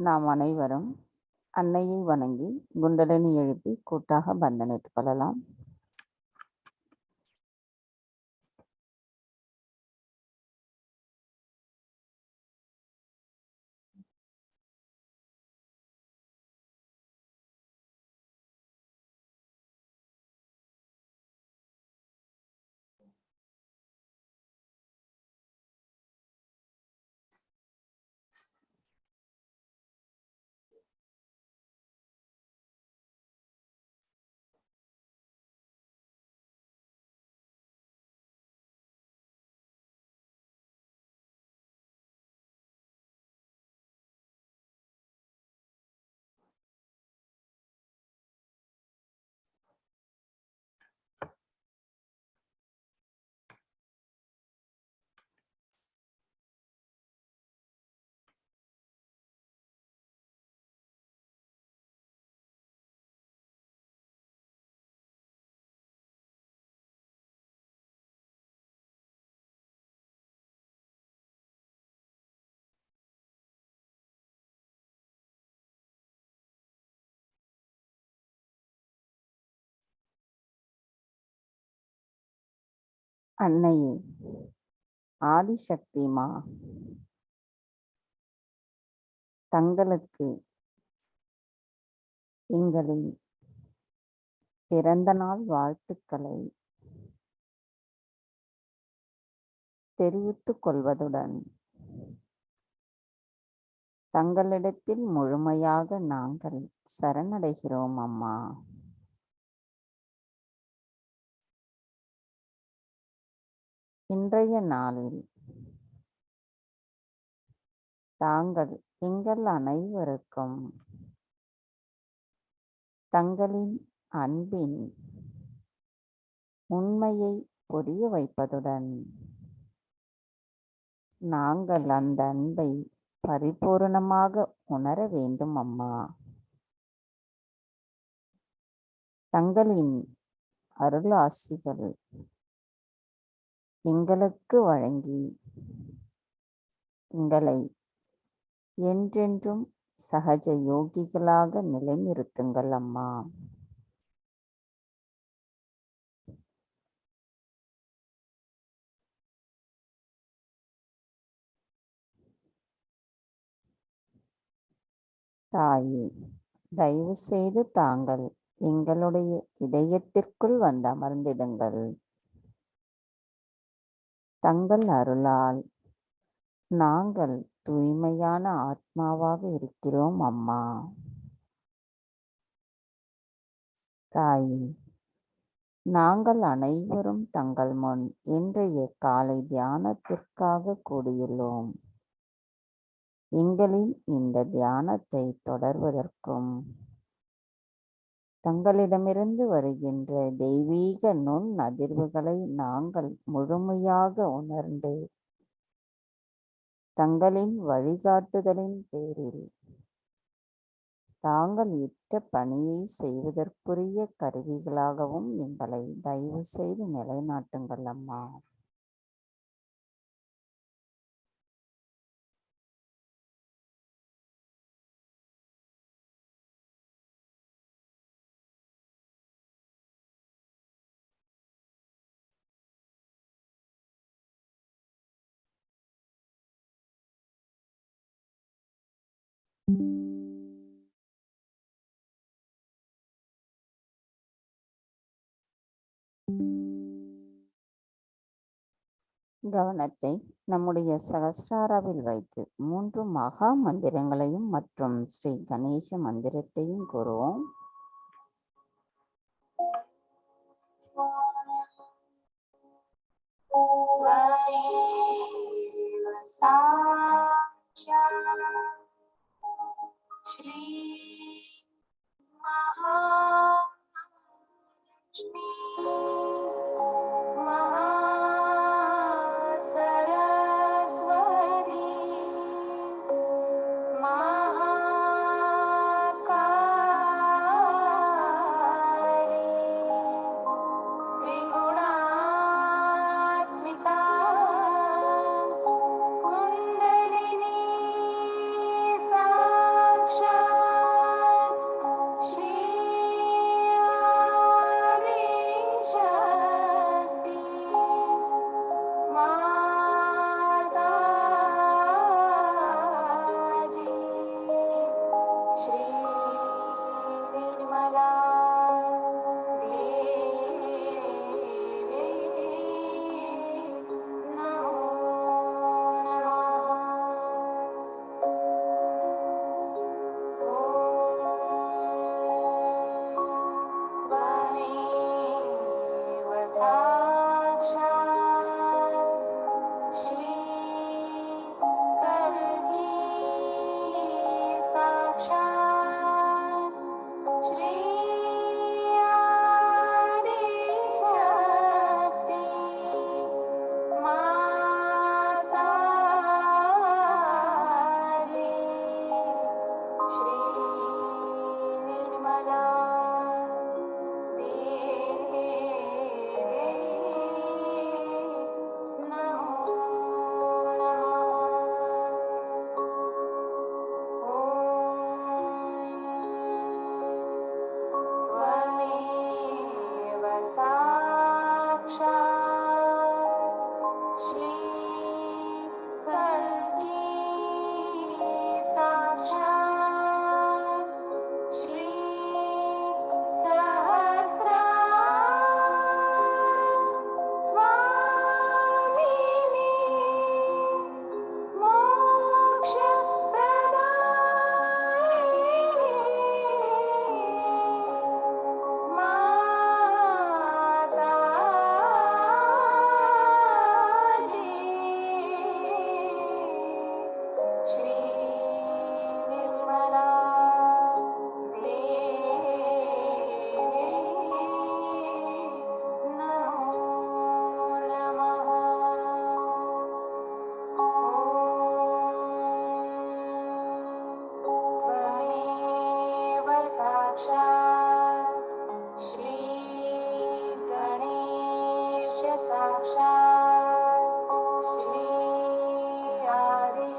நாம் அனைவரும் அன்னையை வணங்கி குண்டலினி எழுப்பி கூட்டாக பந்தனிட்டுக் கொள்ளலாம். அன்னையே, ஆதிசக்திமா, தங்களுக்கு எங்களின் பிறந்த நாள் வாழ்த்துக்களை தெரிவித்துக் கொள்வதுடன் தங்களிடத்தில் முழுமையாக நாங்கள் சரணடைகிறோம் அம்மா. இன்றைய நாளில் தாங்கள் எங்கள் அனைவருக்கும் தங்களின் அன்பின் உண்மையை புரிய வைப்பதுடன் நாங்கள் அந்த அன்பை பரிபூரணமாக உணர வேண்டும் அம்மா. தங்களின் அருளாசிகள் எங்களுக்கு வழங்கி எங்களை என்றென்றும் சகஜ யோகிகளாக நிலைநிறுத்துங்கள் அம்மா. தாயே, தயவு செய்து தாங்கள் எங்களுடைய இதயத்திற்குள் வந்து அமர்ந்திடுங்கள். தங்கள் அருளால் நாங்கள் தூய்மையான ஆத்மாவாக இருக்கிறோம் அம்மா. தாயே, நாங்கள் அனைவரும் தங்கள் முன் இன்றைய காலை தியானத்திற்காக கூடியுள்ளோம். எங்களின் இந்த தியானத்தை தொடர்வதற்கும் தங்களிடமிருந்து வருகின்ற தெய்வீக நுண் அதிர்வுகளை நாங்கள் முழுமையாக உணர்ந்து தங்களின் வழிகாட்டுதலின் பேரில் தாங்கள் இட்ட பணியை செய்வதற்குரிய கருவிகளாகவும் எங்களை தயவு செய்து நிலைநாட்டுங்கள் அம்மா. கவனத்தை நம்முடைய சகஸ்ராராவில் வைத்து 3 மகா மந்திரங்களையும் மற்றும் ஸ்ரீ கணேச மந்திரத்தையும் கூறுவோம். ஸ்ரீ மகாலட்சுமி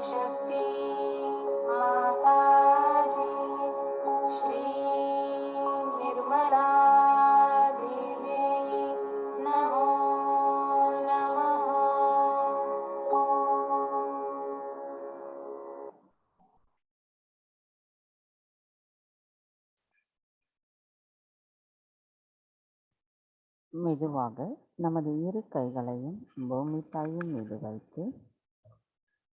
शक्ति माताजी श्री निर्मला देवी नमो नमः। மெதுவாக நமது இரு கைகளையும் பூமி தாயின் மீது வைத்து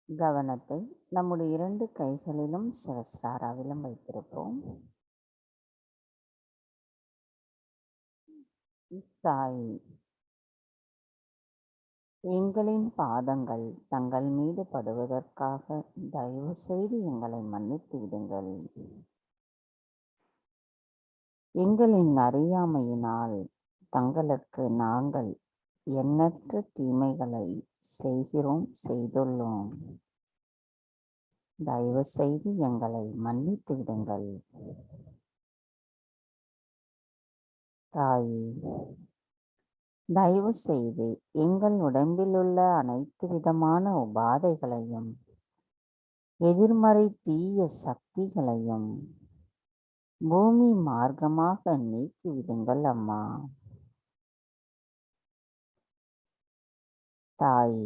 கவனத்தை நம்முடைய 2 கைகளிலும் சஹஸ்ராராவிலும் வைத்திருப்போம். தாய், எங்களின் பாதங்கள் தங்கள் மீது படுவதற்காக தயவு செய்து எங்களை மன்னித்து விடுங்கள். எங்களின் அறியாமையினால் தங்களுக்கு நாங்கள் எண்ணற்ற தீமைகளை செய்துள்ளோம். தயவு செய்து எங்களை மன்னித்து விடுங்கள். தாயே, தயவு செய்து எங்கள் உடம்பில் உள்ள அனைத்து விதமான உபாதைகளையும் எதிர்மறை தீய சக்திகளையும் பூமி மார்க்கமாக நீக்கிவிடுங்கள் அம்மா. தாயே,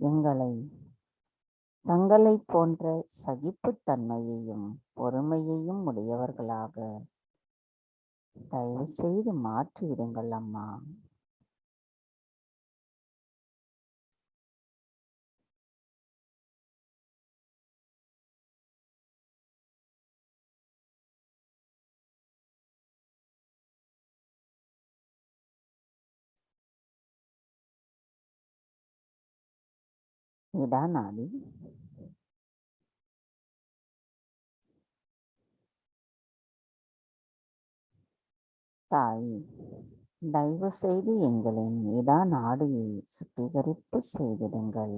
எங்களை தங்களைப் போன்ற சகிப்புத்தன்மையையும் பொறுமையையும் உடையவர்களாக தயவு செய்து மாற்றிவிடுங்கள் அம்மா. இடாநாடி, தாய், தயவு செய்து எங்களின் இடாநாடியை சுத்திகரிப்பு செய்திடுங்கள்.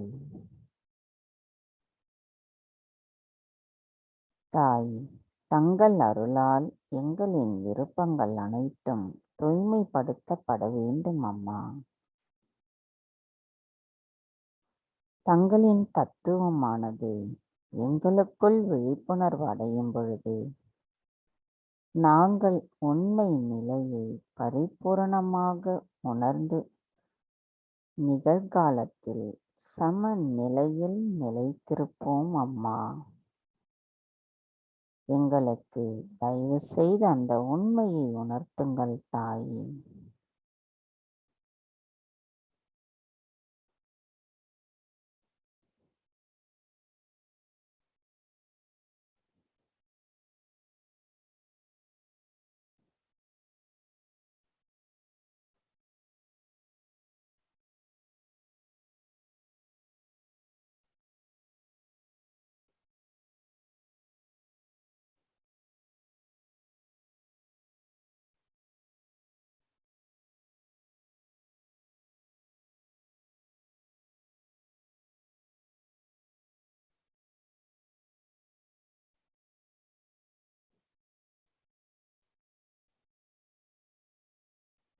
தாய், தங்கள் அருளால் எங்களின் விருப்பங்கள் அனைத்தும் தூய்மைப்படுத்தப்பட வேண்டும் அம்மா. தங்களின் தத்துவமானது எங்களுக்குள் விழிப்புணர்வு அடையும் பொழுது நாங்கள் உண்மை நிலையை பரிபூரணமாக உணர்ந்து நிகழ்காலத்தில் சமநிலையில் நிலைத்திருப்போம் அம்மா. எங்களுக்கு தயவு செய்து அந்த உண்மையை உணர்த்துங்கள் தாயே.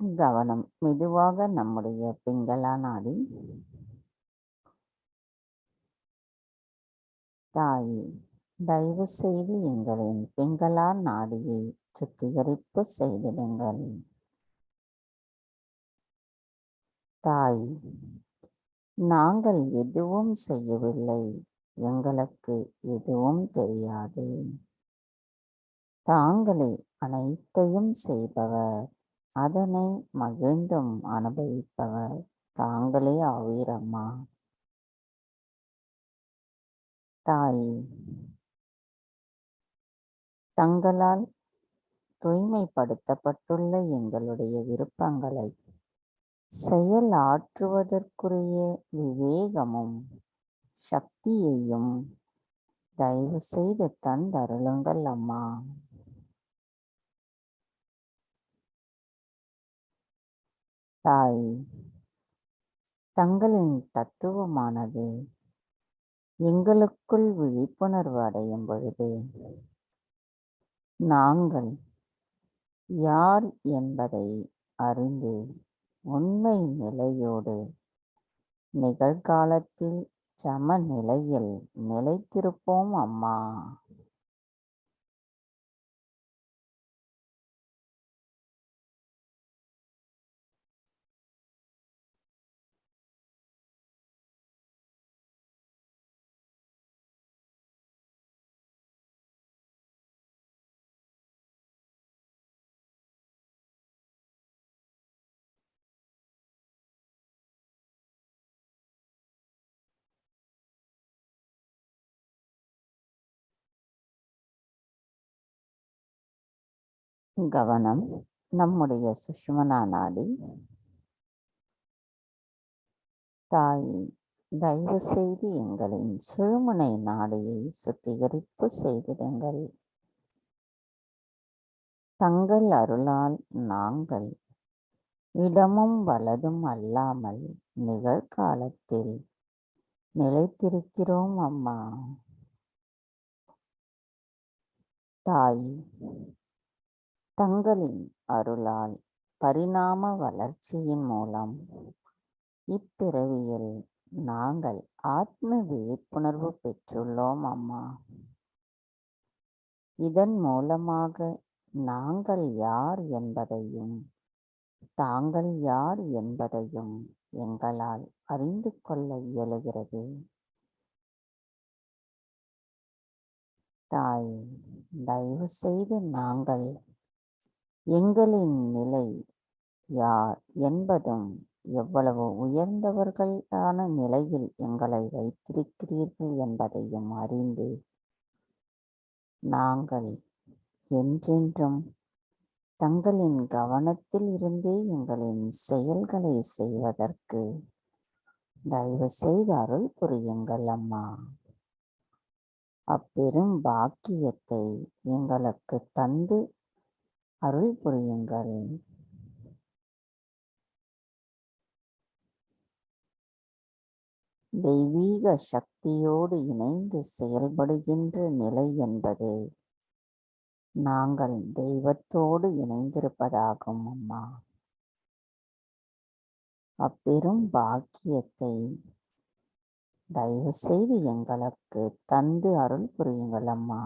கவனம் மெதுவாக நம்முடைய பிங்களா நாடி. தாயே, தயவு செய்து எங்களின் பிங்களா நாடியை சுத்திகரிப்பு செய்திடுங்கள். தாய், நாங்கள் எதுவும் செய்யவில்லை, எங்களுக்கு எதுவும் தெரியாது. தாங்களே அனைத்தையும் செய்பவர், அதனை மகிழ்ந்தும் அனுபவிப்பவர் தாங்களே ஆவீரம்மா. தாயே, தங்களால் தூய்மைப்படுத்தப்பட்டுள்ள எங்களுடைய விருப்பங்களை செயல் ஆற்றுவதற்குரிய விவேகமும் சக்தியையும் தயவு செய்து தந்தருளுங்கள் அம்மா. தாய், தங்களின் தத்துவமானது எங்களுக்குள் விழிப்புணர்வு அடையும் பொழுது நாங்கள் யார் என்பதை அறிந்து உண்மை நிலையோடு நிகழ்காலத்தில் சமநிலையில் நிலைத்திருப்போம் அம்மா. கவனம் நம்முடைய சுஷ்மனா நாடி. தாயே, தயவு செய்து எங்களின் சிறுமுனை நாடியை சுத்திகரிப்பு செய்திடுங்கள். தங்கள் அருளால் நாங்கள் இடமும் வலதும் அல்லாமல் நிகழ்காலத்தில் நிலைத்திருக்கிறோம் அம்மா. தாயே, தங்களின் அருளால் பரிணாம வளர்ச்சியின் மூலம் இப்பிறவியில் நாங்கள் ஆத்ம விழிப்புணர்வு பெற்றுள்ளோம் அம்மா. இதன் மூலமாக நாங்கள் யார் என்பதையும் தாங்கள் யார் என்பதையும் எங்களால் அறிந்து கொள்ள இயலுகிறது. தாயே, தயவு செய்து நாங்கள் எங்களின் நிலை யார் என்பதும் எவ்வளவு உயர்ந்தவர்களான நிலையில் எங்களை வைத்திருக்கிறீர்கள் என்பதையும் அறிந்து நாங்கள் என்றென்றும் தங்களின் கவனத்தில் இருந்தே எங்களின் செயல்களை செய்வதற்கு தயவு செய்து அருள் புரியுங்கள் அம்மா. அப்பெரும் பாக்கியத்தை எங்களுக்கு தந்து அருள் புரியுங்கள். தெய்வீக சக்தியோடு இணைந்து செயல்படுகின்ற நிலை என்பது நாங்கள் தெய்வத்தோடு இணைந்திருப்பதாகும் அம்மா. அப்பெரும் பாக்கியத்தை தயவு செய்து எங்களுக்கு தந்து அருள் புரியுங்கள் அம்மா.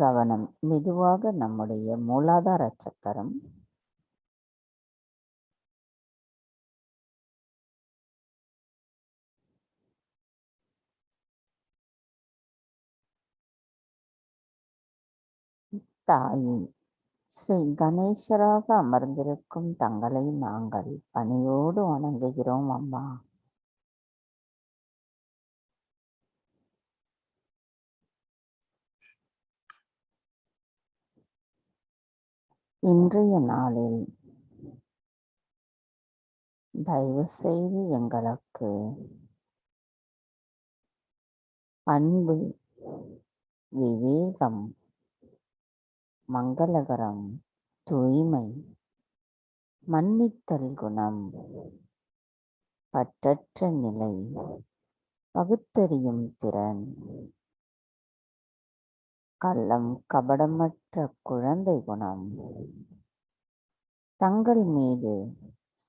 கவனம் மெதுவாக நம்முடைய மூலாதார சக்கரம், தாயே, ஸ்ரீ கணேசராக அமர்ந்திருக்கும் தங்களை நாங்கள் பணிவோடு வணங்குகிறோம் அம்மா. இன்றைய நாளில் தயவு செய்து எங்களுக்கு அன்பு, விவேகம், மங்களகரம், தூய்மை, மன்னித்தல் குணம், பற்றற்ற நிலை, பகுத்தறியும் திறன், கள்ளம் கபடமற்ற குழந்தை குணம், தங்கள் மீது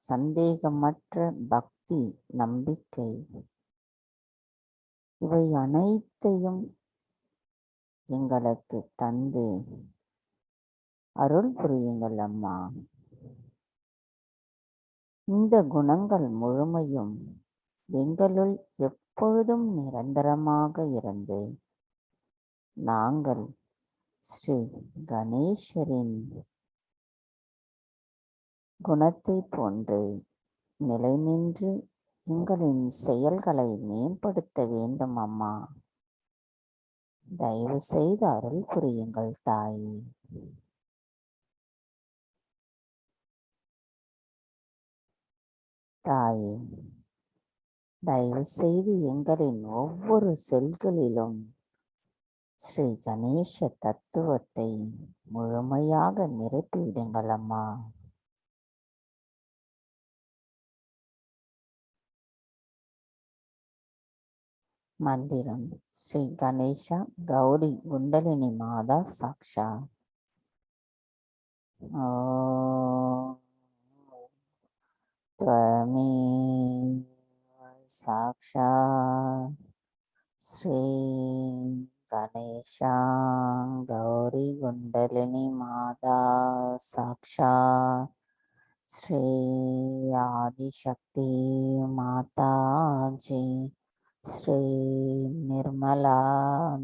சந்தேகமற்ற பக்தி, நம்பிக்கை, இவை அனைத்தையும் எங்களுக்கு தந்து அருள் புரியுங்கள் அம்மா. இந்த குணங்கள் முழுமையும் எங்களுள் எப்பொழுதும் நிரந்தரமாக இருந்து நாங்கள் ஸ்ரீ கணேசரின் குணத்தை போன்று நிலை நின்று எங்களின் செயல்களை மேம்படுத்த வேண்டும் அம்மா. தயவு செய்து அருள் புரியுங்கள் தாயே. தாயே, தயவு செய்து எங்களின் ஒவ்வொரு செல்களிலும் ஸ்ரீ கணேச தத்துவத்தை முழுமையாக நிரப்பிவிடுங்கள் அம்மா. மந்திரம் ஸ்ரீ கணேசா கௌரி குண்டலினி மாதா சாக்ஷா. ஓம் त्वमेव साक्षात् श्री गणेशा गौरी कुंडलिनी माता साक्षात् श्री आदिशक्ति माता जी श्री निर्मला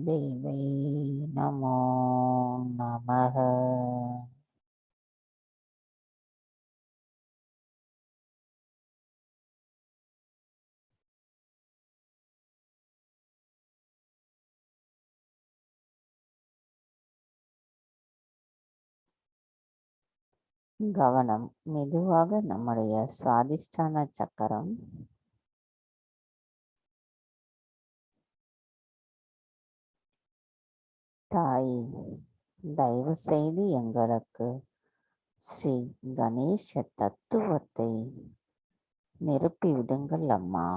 देवी नमो नमः. கவனம் மெதுவாக நம்முடைய சுவாதிஷ்டான சக்கரம், தாய் தயவு செய்து எங்களுக்கு ஸ்ரீ கணேச தத்துவத்தை நிரப்பிவிடுங்கள் அம்மா.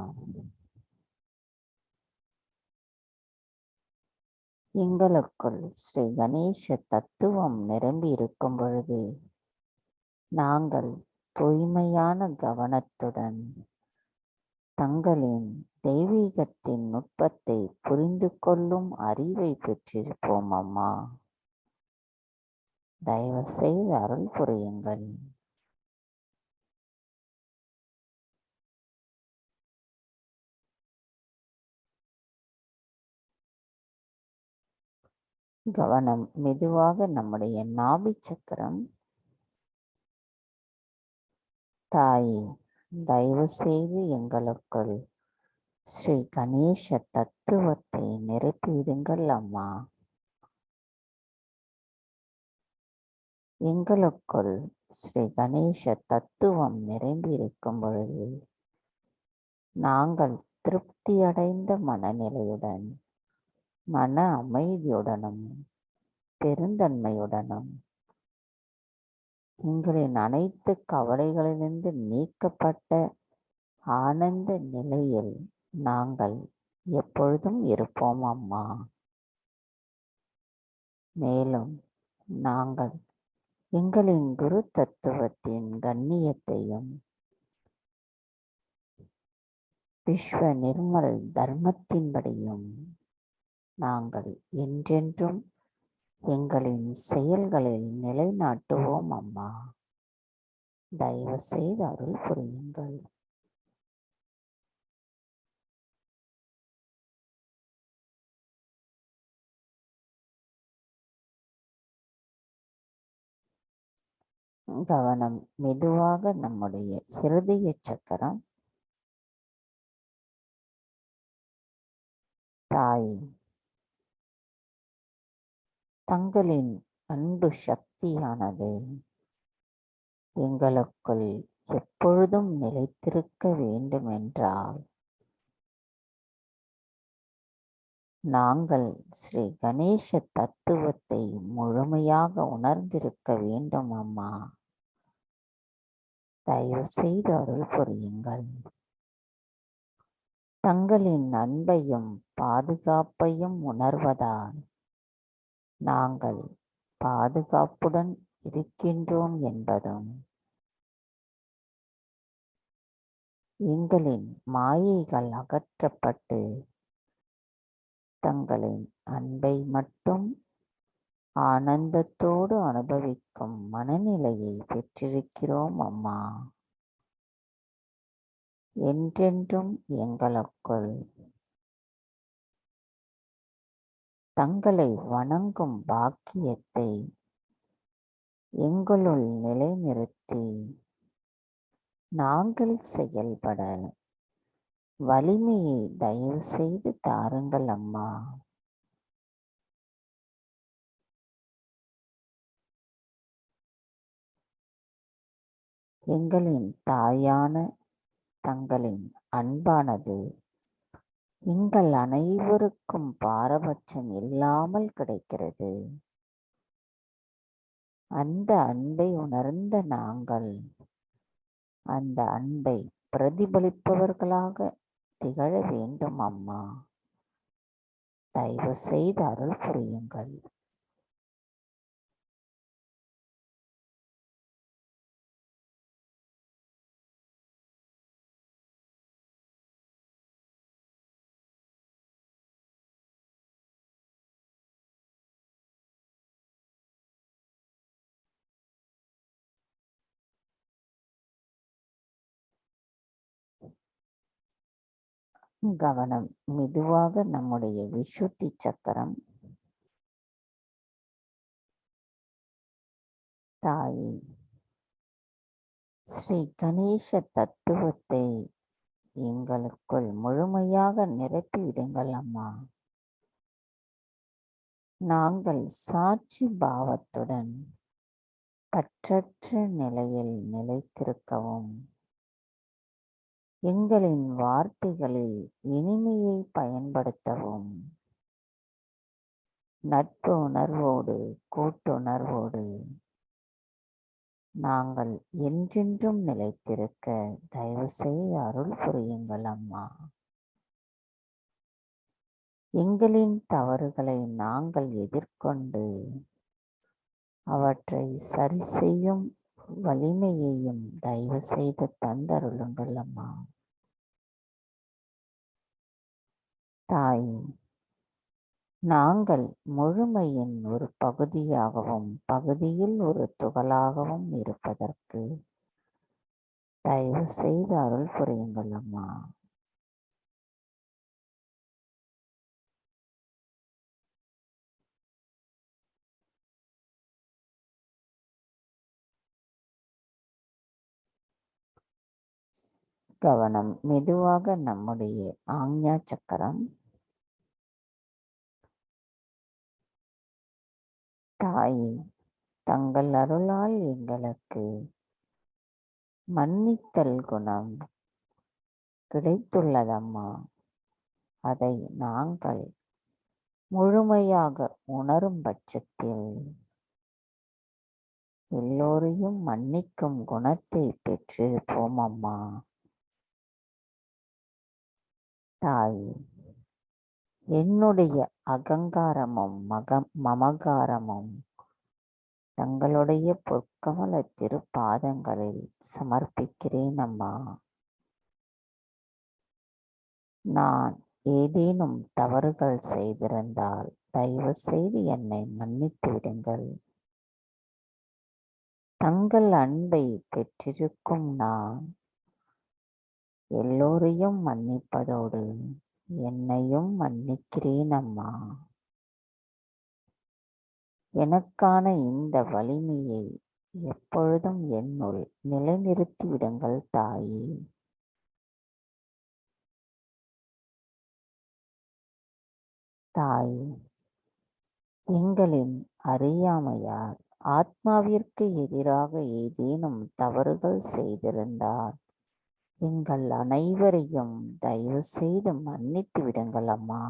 எங்களுக்குள் ஸ்ரீ கணேச தத்துவம் நிரம்பி இருக்கும் பொழுது நாங்கள் தூய்மையான கவனத்துடன் தங்களின் தெய்வீகத்தின் நுட்பத்தை புரிந்து கொள்ளும் அறிவை பெற்றிருப்போம் அம்மா. தயவு செய்து அருள் புரியுங்கள். கவனம் மெதுவாக நம்முடைய நாபி சக்கரம், தாயே தயவு செய்து எங்களுக்குள் ஸ்ரீ கணேச தத்துவத்தை நிரப்பிவிடுங்கள் அம்மா. எங்களுக்குள் ஸ்ரீ கணேச தத்துவம் நிரம்பி இருக்கும் பொழுது நாங்கள் திருப்தியடைந்த மனநிலையுடன், மன அமைதியுடனும் பெருந்தன்மையுடனும் எங்களின் அனைத்து கவலைகளிலிருந்து நீக்கப்பட்ட ஆனந்த நிலையில் நாங்கள் எப்பொழுதும் இருப்போம் அம்மா. மேலும் நாங்கள் எங்களின் குரு தத்துவத்தின் கண்ணியத்தையும் விஸ்வ நிர்மல் தர்மத்தின்படியும் நாங்கள் என்றென்றும் எங்களின் செயல்களில் நிலைநாட்டுவோம் அம்மா. தயவு செய்து அருள் புரியுங்கள். கவனம் மெதுவாக நம்முடைய ஹிருதய சக்கரம், தாய் தங்களின் அன்பு சக்தியானது எங்களுக்குள் எப்பொழுதும் நிலைத்திருக்க வேண்டுமென்றால் நாங்கள் ஸ்ரீ கணேச தத்துவத்தை முழுமையாக உணர்ந்திருக்க வேண்டும் அம்மா. தயவு செய்து அருள் புரியுங்கள். தங்களின் அன்பையும் பாதுகாப்பையும் உணர்வதால் நாங்கள் பாதுகாப்புடன் இருக்கின்றோம் என்பதும் எங்களின் மாயைகள் அகற்றப்பட்டு தங்களின் அன்பை மட்டும் ஆனந்தத்தோடு அனுபவிக்கும் மனநிலையை பெற்றிருக்கிறோம் அம்மா. என்றென்றும் எங்களுக்குள் தங்களை வணங்கும் பாக்கியத்தை எங்களுள் நிலைநிறுத்தி நாங்கள் செயல்பட வலிமையை தயவு செய்து தாருங்கள் அம்மா. எங்களின் தாயான தங்களின் அன்பானது எங்கள் அனைவருக்கும் பாரபட்சம் இல்லாமல் கிடைக்கிறது. அந்த அன்பை உணர்ந்த நாங்கள் அந்த அன்பை பிரதிபலிப்பவர்களாக திகழ வேண்டும் அம்மா. தயவு செய்து அருள் புரியுங்கள். கவனம். மெதுவாக நம்முடைய விசுத்தி சக்கரம் தாயே ஸ்ரீ கணேச தத்துவத்தை எங்களுக்குள் முழுமையாக நிரப்பிவிடுங்கள் அம்மா. நாங்கள் சாட்சி பாவத்துடன் பற்றற்ற நிலையில் நிலைத்திருக்கவும், எங்களின் வார்த்தைகளில் இனிமையை பயன்படுத்தவும், நட்பு உணர்வோடு கூட்டுணர்வோடு நாங்கள் என்றென்றும் நிலைத்திருக்க தயவு செய்து அருள் புரியுங்கள் அம்மா. எங்களின் தவறுகளை நாங்கள் எதிர்கொண்டு அவற்றை சரி செய்யும் வலிமையையும் தயவு செய்து தந்தருளுங்கள் அம்மா. தாய், நாங்கள் முழுமையின் ஒரு பகுதியாகவும் பகுதியில் ஒரு துகளாகவும் இருப்பதற்கு தயவு செய்து அருள் புரியுங்கள் அம்மா. கவனம். மெதுவாக நம்முடைய ஆக்ஞா சக்கரம் தாயே தங்கள் அருளால் எங்களுக்கு மன்னித்தல் குணம் கிடைத்துள்ளதம்மா. அதை நாங்கள் முழுமையாக உணரும் பட்சத்தில் எல்லோரையும் மன்னிக்கும் குணத்தை பெற்றிருப்போம் அம்மா. தாய், என்னுடைய அகங்காரமும் மமகாரமும் தங்களுடைய பொற்கமல திருப்பாதங்களில் சமர்ப்பிக்கிறேன் அம்மா. நான் ஏதேனும் தவறுகள் செய்திருந்தால் தயவு செய்து என்னை மன்னித்து விடுங்கள். தங்கள் அன்பை பெற்றிருக்கும் நான் எல்லோரையும் மன்னிப்பதோடு என்னையும் மன்னிக்கிறேன் அம்மா. எனக்கான இந்த வலிமையை எப்பொழுதும் என்னுள் நிலைநிறுத்தி விடுங்கள் தாயே. தாய், எங்களின் அறியாமையால் ஆத்மாவிற்கு எதிராக ஏதேனும் தவறுகள் செய்திருந்தால் எங்கள் அனைவரையும் தயவு செய்து மன்னித்து விடுங்கள் அம்மா.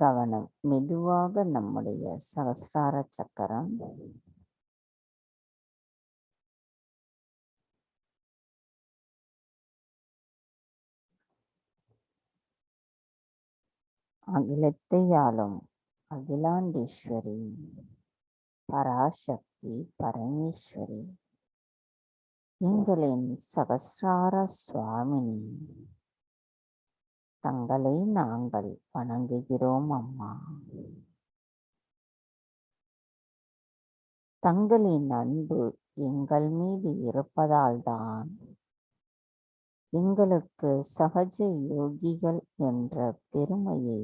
கவனம். மெதுவாக நம்முடைய சகஸ்ரார சக்கரம் அகிலத்தை ஆளும் அகிலாண்டேஸ்வரி பராசக்தி பரமேஸ்வரி எங்களின் சகஸ்ரார சுவாமினி, தங்களை நாங்கள் வணங்குகிறோம் அம்மா. தங்களின் அன்பு எங்கள் மீது இருப்பதால்தான் எங்களுக்கு சஹஜ யோகிகள் என்ற பெருமையை,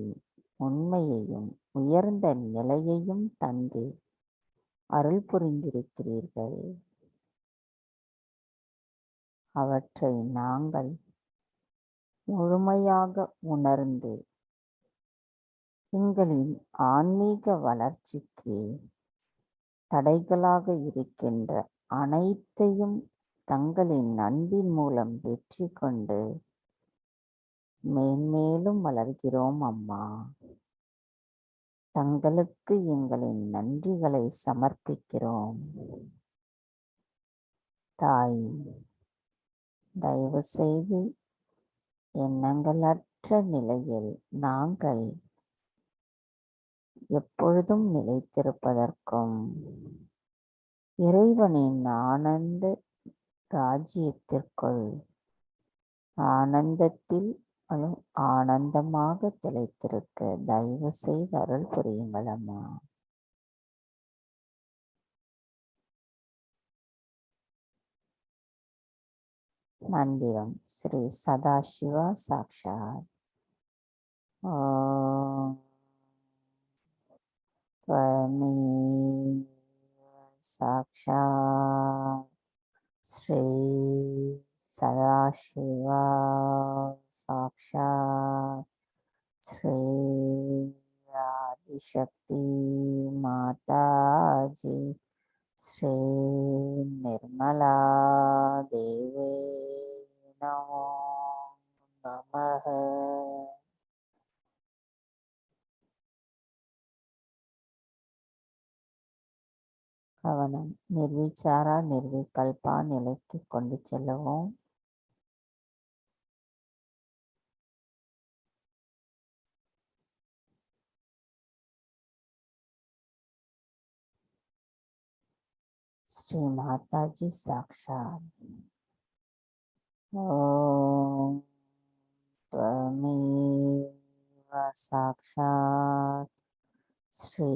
உண்மையையும் உயர்ந்த நிலையையும் தந்து அருள் புரிந்திருக்கிறீர்கள். அவற்றை நாங்கள் முழுமையாக உணர்ந்து எங்களின் ஆன்மீக வளர்ச்சிக்கு தடைகளாக இருக்கின்ற அனைத்தையும் தங்களின் அன்பின் மூலம் வெற்றி கொண்டு மேன்மேலும் வளர்கிறோம் அம்மா. தங்களுக்கு எங்களின் நன்றிகளை சமர்ப்பிக்கிறோம். தாய், தயவு செய்து எண்ணங்களற்ற நிலையில் நாங்கள் எப்பொழுதும் நிலைத்திருப்பதற்கும் இறைவனின் ஆனந்த ராஜ்யத்திற்குள் ஆனந்தத்தில் ஆனந்தமாக திளைத்திருக்க தயவு செய்து அருள் புரியுங்கள் அம்மா. மந்திரம் ஸ்ரீ சதாசிவா சாக்ஷாத். ஓம் त्वमेव साक्षात् श्री सदाशिवा साक्षात् श्री आदिशक्ति माताजी श्री निर्मला देवी नमो नमः. கவனம் நிர்விச்சாரா நிர்விகல்பா நிலைக்கு கொண்டு செல்லவும். ஸ்ரீ மாதாஜி சாக்ஷாத். ஓம் त्वमेव साक्षात् श्री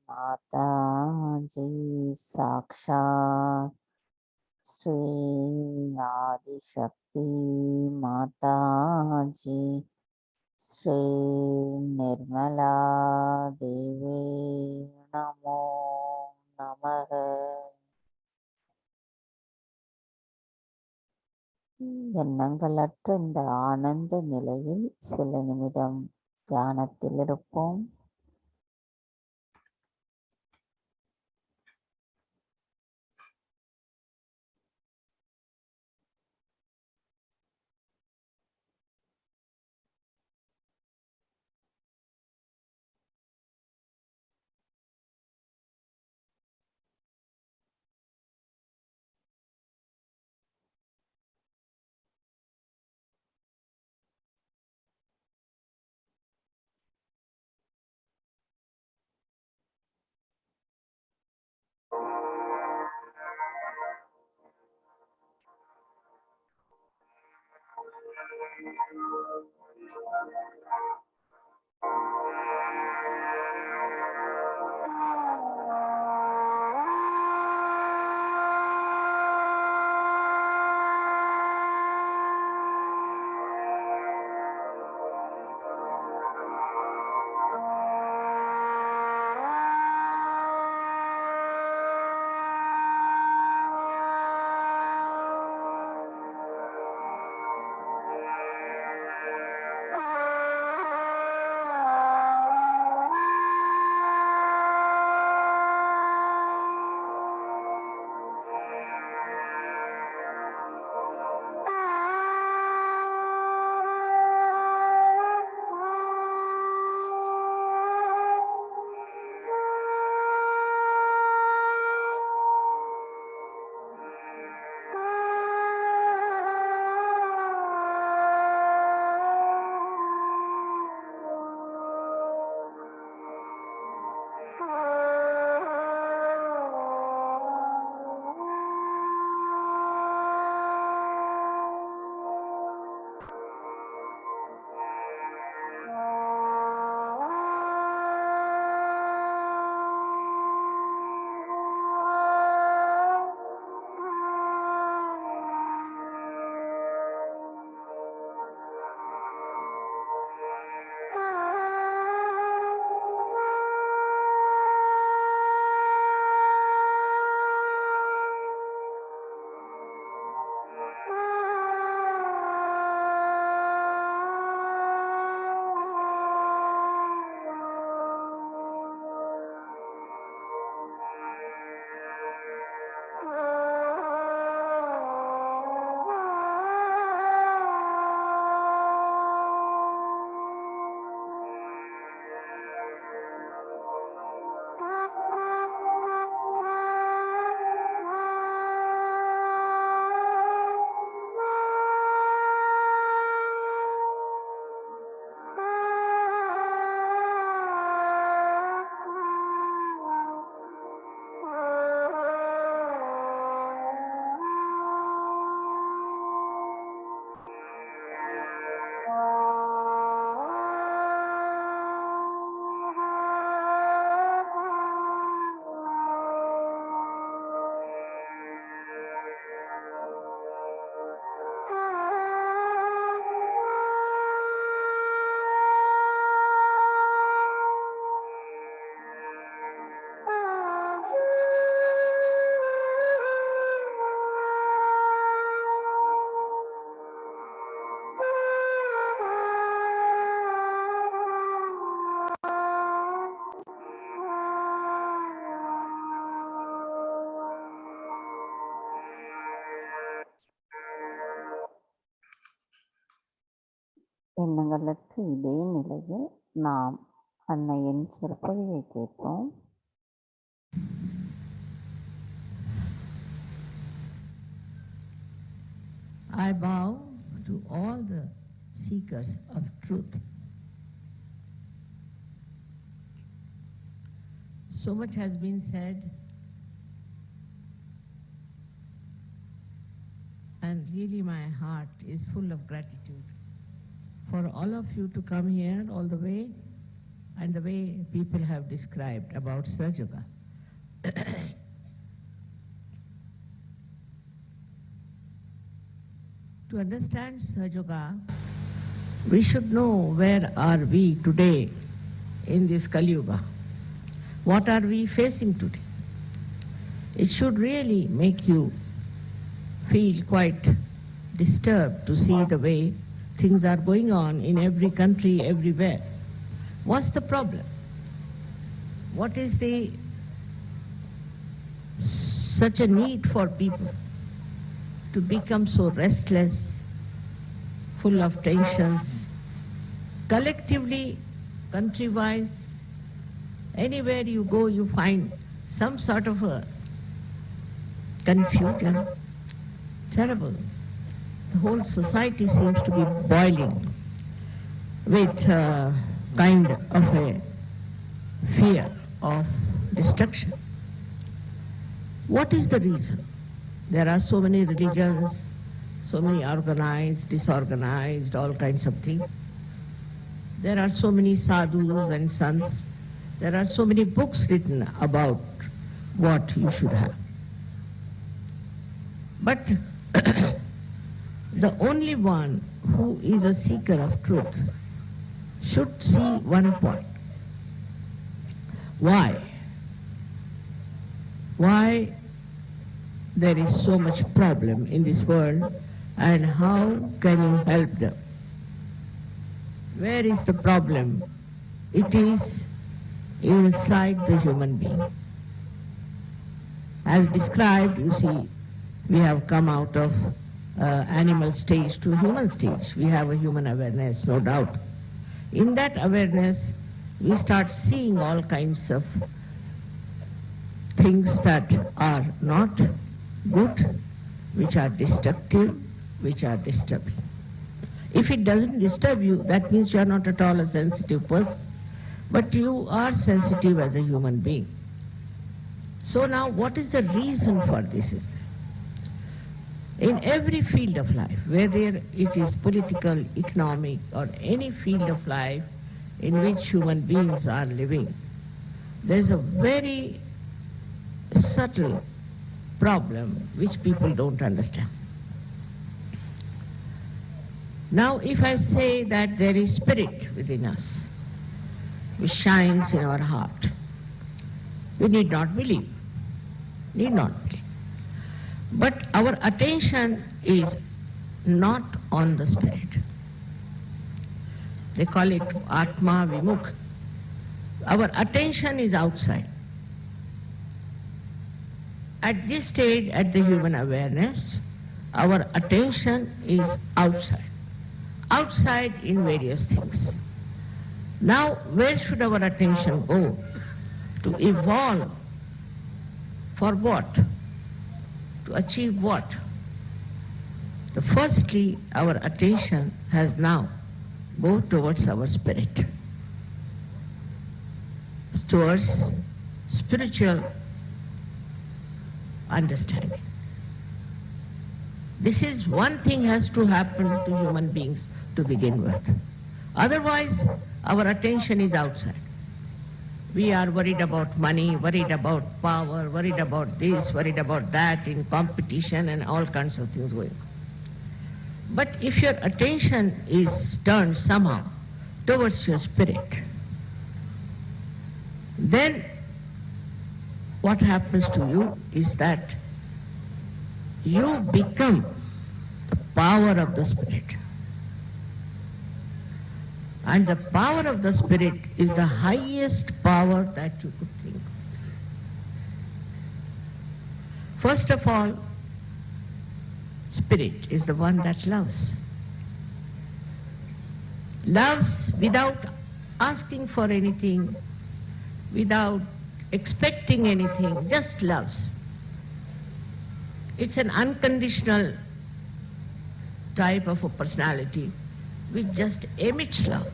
माताजी साक्षात् श्री आदिशक्ति माताजी श्री निर्मला देवी नमो नमः. எண்ணங்களற்ற இந்த ஆனந்த நிலையில் சில நிமிடம் தியானத்தில் இருப்போம். எண்ணங்களற்ற இதே நிலையில் நாம் அன்னையின் சொற்பொழிவை கேட்போம். I bow to all the seekers of truth. So much has been said, and really my heart is full of gratitude for all of you to come here all the way, and the way people have described about Sahajya. To understand Sahajya, we should know where are we today in this Kali Yuga. What are we facing today? It should really make you feel quite disturbed to see the way things are going on in every country, everywhere. What's the problem? What is such a need for people to become so restless, full of tensions, collectively, country-wise? Anywhere you go, you find some sort of a confusion. Terrible. The whole society seems to be boiling with a kind of a fear of destruction. What is the reason? There are so many religions, so many organized, disorganized, all kinds of things. There are so many sadhus and sants. There are so many books written about what you should have. But the only one who is a seeker of truth should see one point. Why? Why there is so much problem in this world, and how can you help them? Where is the problem? It is inside the human being. As described, you see, we have come out of animal stage to human stage. We have a human awareness, no doubt. In that awareness, we start seeing all kinds of things that are not good, which are destructive, which are disturbing. If it doesn't disturb you, that means you are not at all a sensitive person, but you are sensitive as a human being. So now, what is the reason for this? In every field of life, whether it is political, economic, or any field of life in which human beings are living, there is a very subtle problem which people don't understand. Now, if I say that there is spirit within us, which shines in our heart, we need not believe. Need not believe. But our attention is not on the spirit. They call it Atma Vimukh. Our attention is outside. At this stage, at the human awareness, our attention is outside. Outside in various things. Now, where should our attention go? To evolve. For what? To achieve what? Firstly, our attention has now go towards our spirit, towards spiritual understanding. This is one thing has to happen to human beings to begin with. Otherwise, our attention is outside. We are worried about money, worried about power, worried about this, worried about that, in competition and all kinds of things going on. But if your attention is turned somehow towards your spirit, then what happens to you is that you become the power of the spirit. And the power of the spirit is the highest power that you could think of. First of all, spirit is the one that loves. loves without asking for anything, without expecting anything, just loves. It's an unconditional type of a personality which just emits love.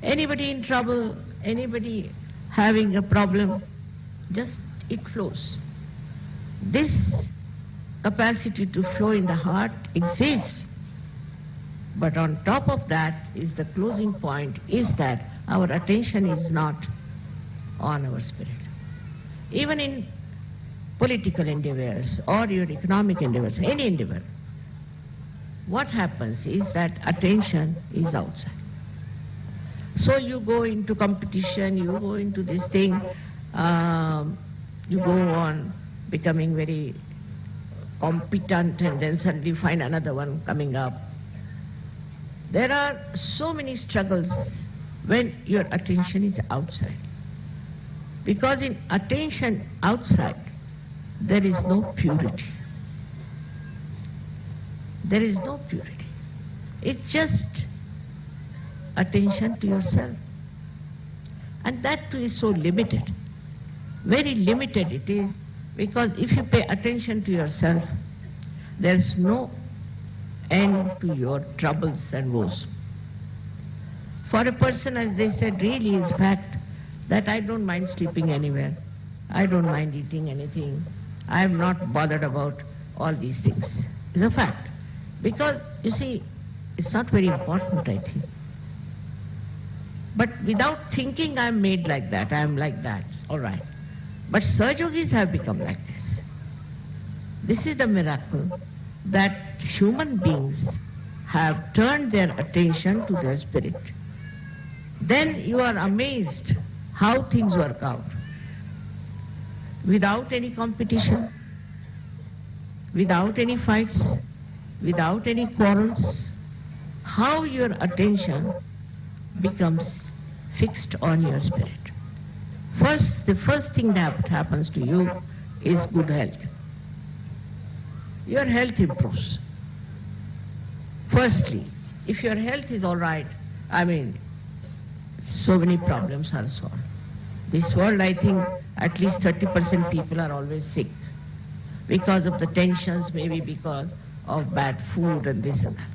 Anybody in trouble, anybody having a problem, just it flows. This capacity to flow in the heart exists. But on top of that is the closing point, is that our attention is not on our spirit. Even in political endeavors or your economic endeavors, any endeavor, what happens is that attention is outside. So you go into competition, you go into this thing, you go on becoming very competent, and then suddenly find another one coming up. There are so many struggles when your attention is outside. Because in attention outside, there is no purity. There is no purity. It's just attention to yourself. And that too is so limited. Very limited it is, because if you pay attention to yourself, there's no end to your troubles and woes. For a person, as they said, really is fact that I don't mind sleeping anywhere. I don't mind eating anything. I am not bothered about all these things. It's a fact. Because, you see, it's not very important, I think. But without thinking, I'm made like that, I'm like that, all right. But Sahajogis have become like this. This is the miracle that human beings have turned their attention to their spirit. Then you are amazed how things work out. Without any competition, without any fights, without any quarrels, how your attention becomes fixed on your spirit. The first thing that happens to you is good health. Your health improves. Firstly, if your health is all right, so many problems are solved. This world, I think, at least 30% people are always sick because of the tensions, maybe because of bad food and this and that.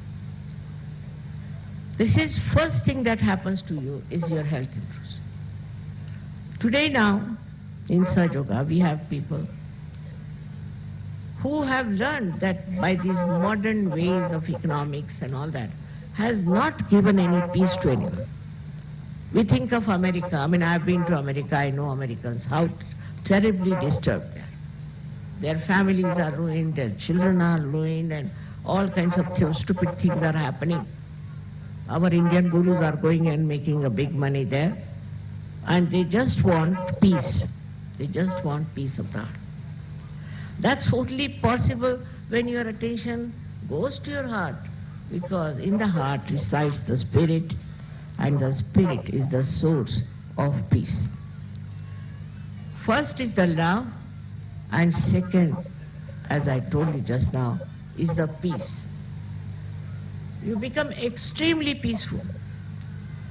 This is first thing that happens to you is your health improves. Today now, in Sahaja, we have people who have learned that by these modern ways of economics and all that has not given any peace to anyone. We think of America, I've been to America, I know Americans, how terribly disturbed they are. Their families are ruined, their children are ruined, and all kinds of stupid things are happening. Our Indian gurus are going and making a big money there, and they just want peace. They just want peace of the heart. That's only possible when your attention goes to your heart, because in the heart resides the spirit, and the spirit is the source of peace. First is the love, and second, as I told you just now, is the peace. You become extremely peaceful.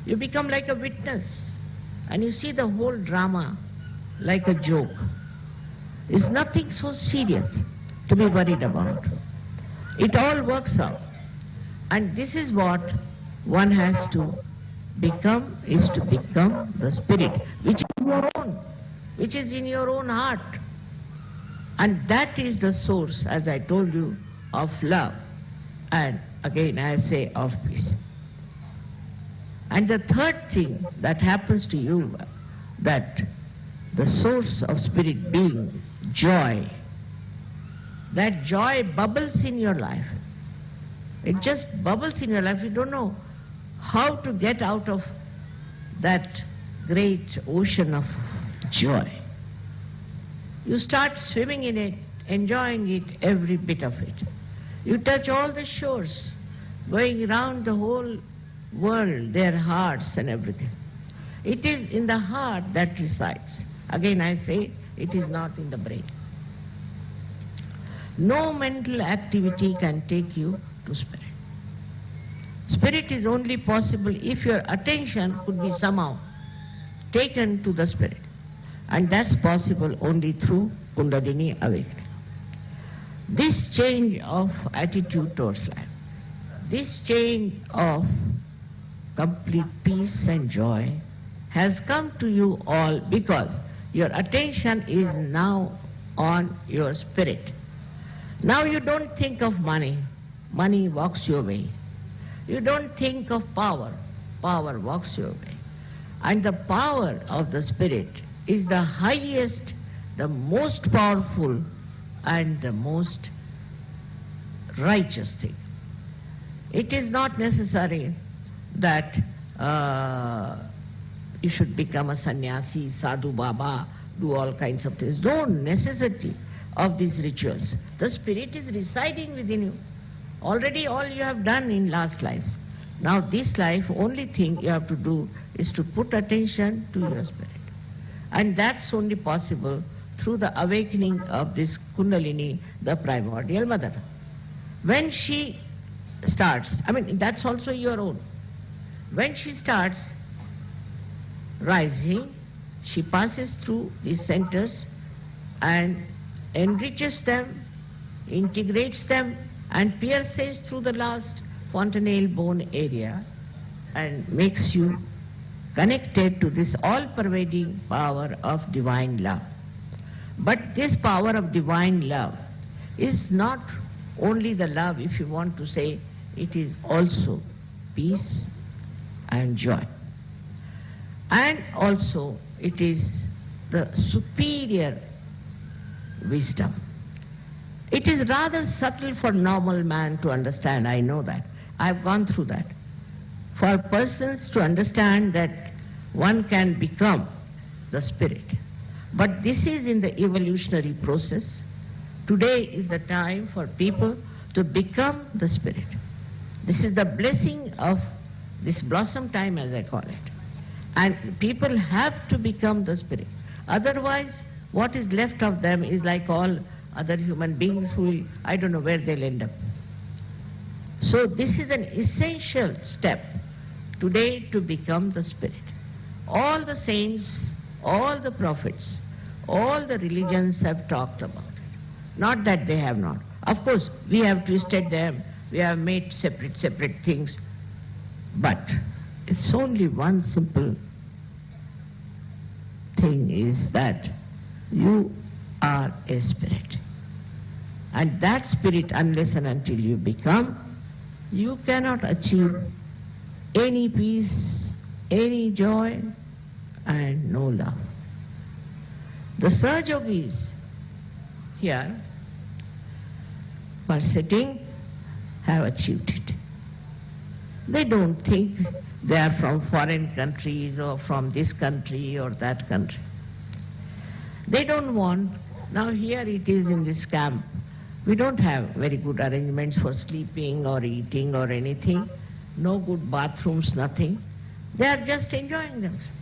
You become like a witness, and you see the whole drama like a joke. It's nothing so serious to be worried about. It all works out. And this is what one has to become, is to become the spirit, which is your own, which is in your own heart. And that is the source, as I told you, of love. And again, I say of peace. And the third thing that happens to you, that the source of spirit being joy, that joy bubbles in your life. It just bubbles in your life. You don't know how to get out of that great ocean of joy. You start swimming in it, enjoying it, every bit of it. You touch all the shores, going around the whole world, their hearts and everything. It is in the heart that resides. Again, I say, it is not in the brain. No mental activity can take you to spirit. Spirit is only possible if your attention could be somehow taken to the spirit. And that's possible only through Kundalini awakening. This change of attitude towards life, this change of complete peace and joy has come to you all because your attention is now on your spirit. Now you don't think of money, money walks your way. You don't think of power, power walks your way. And the power of the spirit is the highest, the most powerful, and the most righteous thing. It is not necessary that you should become a sannyasi, sadhu baba, do all kinds of things. No necessity of these rituals. The spirit is residing within you. Already all you have done in last lives. Now this life, only thing you have to do is to put attention to your spirit. And that's only possible through the awakening of this Kundalini, the primordial mother. When she starts, that's also your own. When she starts rising, she passes through these centers and enriches them, integrates them, and pierces through the last fontanelle bone area and makes you connected to this all-pervading power of divine love. But this power of divine love is not only the love, if you want to say, it is also peace and joy. And also it is the superior wisdom. It is rather subtle for normal man to understand, I know that. I've gone through that. For persons to understand that one can become the spirit. But this is in the evolutionary process. Today is the time for people to become the spirit. This is the blessing of this blossom time, as I call it. And people have to become the spirit. Otherwise, what is left of them is like all other human beings who, I don't know where they'll end up. So this is an essential step today to become the spirit. All the saints, all the prophets, all the religions have talked about it. Not that they have not. Of course, we have twisted them, we have made separate things, but it's only one simple thing is that you are a spirit. And that spirit, unless and until you become, you cannot achieve any peace, any joy, and no love. The Sahajogis here were sitting have achieved it. They don't think they are from foreign countries or from this country or that country. They don't want, now here it is in this camp, we don't have very good arrangements for sleeping or eating or anything, no good bathrooms, nothing. They are just enjoying themselves.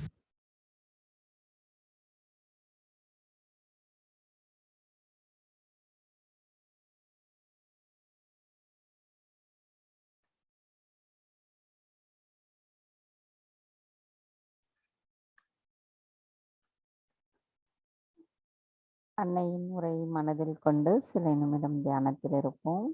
அன்னையின் உரையை மனதில் கொண்டு சில நிமிடம் தியானத்தில் இருப்போம்.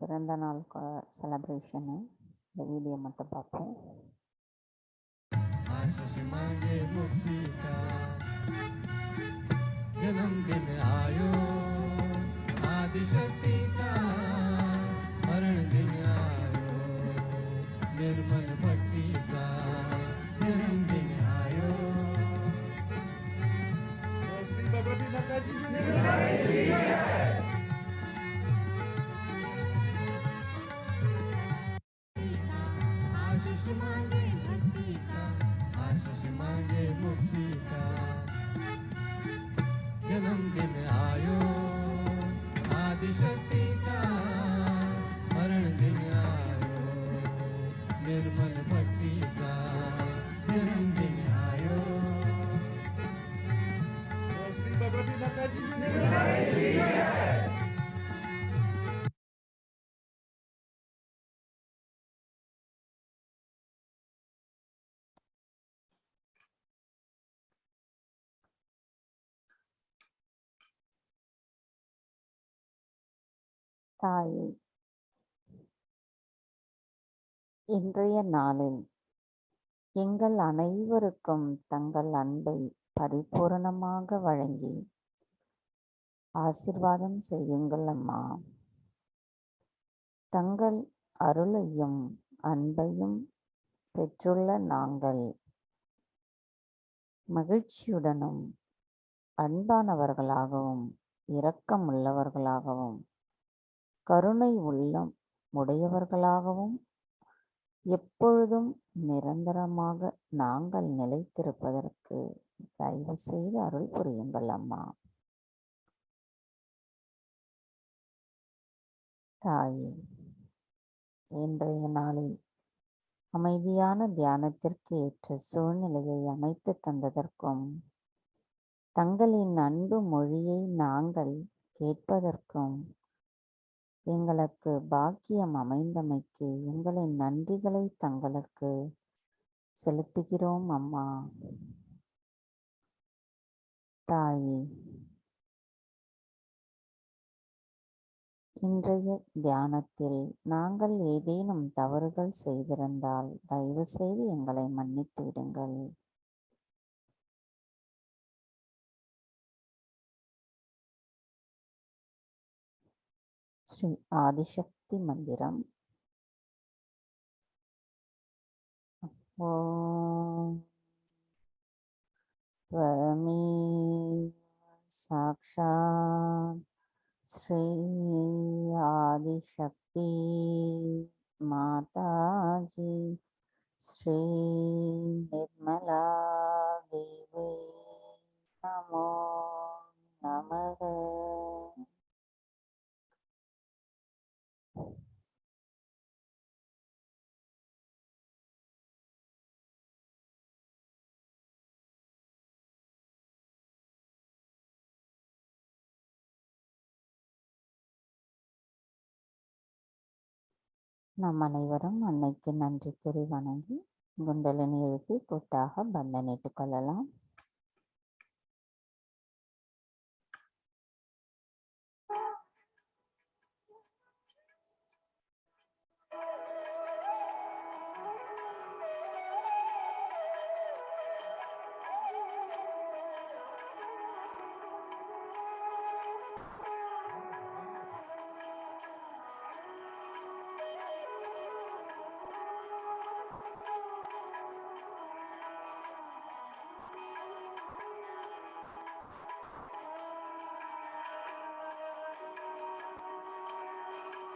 பிறந்த நாள் செலப்ரேஷனு இந்த வீடியோ மட்டும் பார்ப்போம். आशीष मांगे मुक्ति का जन्मदिन आयो आदिशक्ति का स्मरण दिन आयो निर्मल भक्ति का जन्मदिन आयो आशीष मांगे भक्ति का आशीष मांगे मुक्ति का जन्मदिन आयो आदिशक्ति का स्मरण दिन आयो निर्मल भक्ति का जन्मदिन आयो தாயே, இன்றைய நாளில் எங்கள் அனைவருக்கும் தங்கள் அன்பை பரிபூரணமாக வழங்கி ஆசீர்வாதம் செய்யுங்கள் அம்மா. தங்கள் அருளையும் அன்பையும் பெற்றுள்ள நாங்கள் மகிழ்ச்சியுடனும் அன்பானவர்களாகவும் இரக்கமுள்ளவர்களாகவும் கருணை உள்ளம் உடையவர்களாகவும் எப்பொழுதும் நிரந்தரமாக நாங்கள் நிலைத்திருப்பதற்கு தயவு செய்து அருள் புரியுங்கள் அம்மா. தாயே, இன்றைய நாளில் அமைதியான தியானத்திற்கு ஏற்ற சூழ்நிலையை அமைத்து தந்ததற்கும் தங்களின் அன்பு மொழியை நாங்கள் கேட்பதற்கும் எங்களுக்கு பாக்கியம் அமைந்தமைக்கு எங்களின் நன்றிகளை தங்களுக்கு செலுத்துகிறோம் அம்மா. தாயே, இன்றைய தியானத்தில் நாங்கள் ஏதேனும் தவறுகள் செய்திருந்தால் தயவு செய்து எங்களை மன்னித்து விடுங்கள். ஸ்ரீ ஆதிசக்தி மந்திரம். ஓம் ஸ்வரமே சாக்ஷாத் ஸ்ரீ ஆதிசக்தி மாதாஜி ஸ்ரீ நிர்மலா தேவி நமோ நமக. நாம் அனைவரும் அன்னைக்கு நன்றி கூறி வணங்கி குண்டலினி எழுப்பி கூட்டாக பந்தனிட்டுக் கொள்ளலாம்.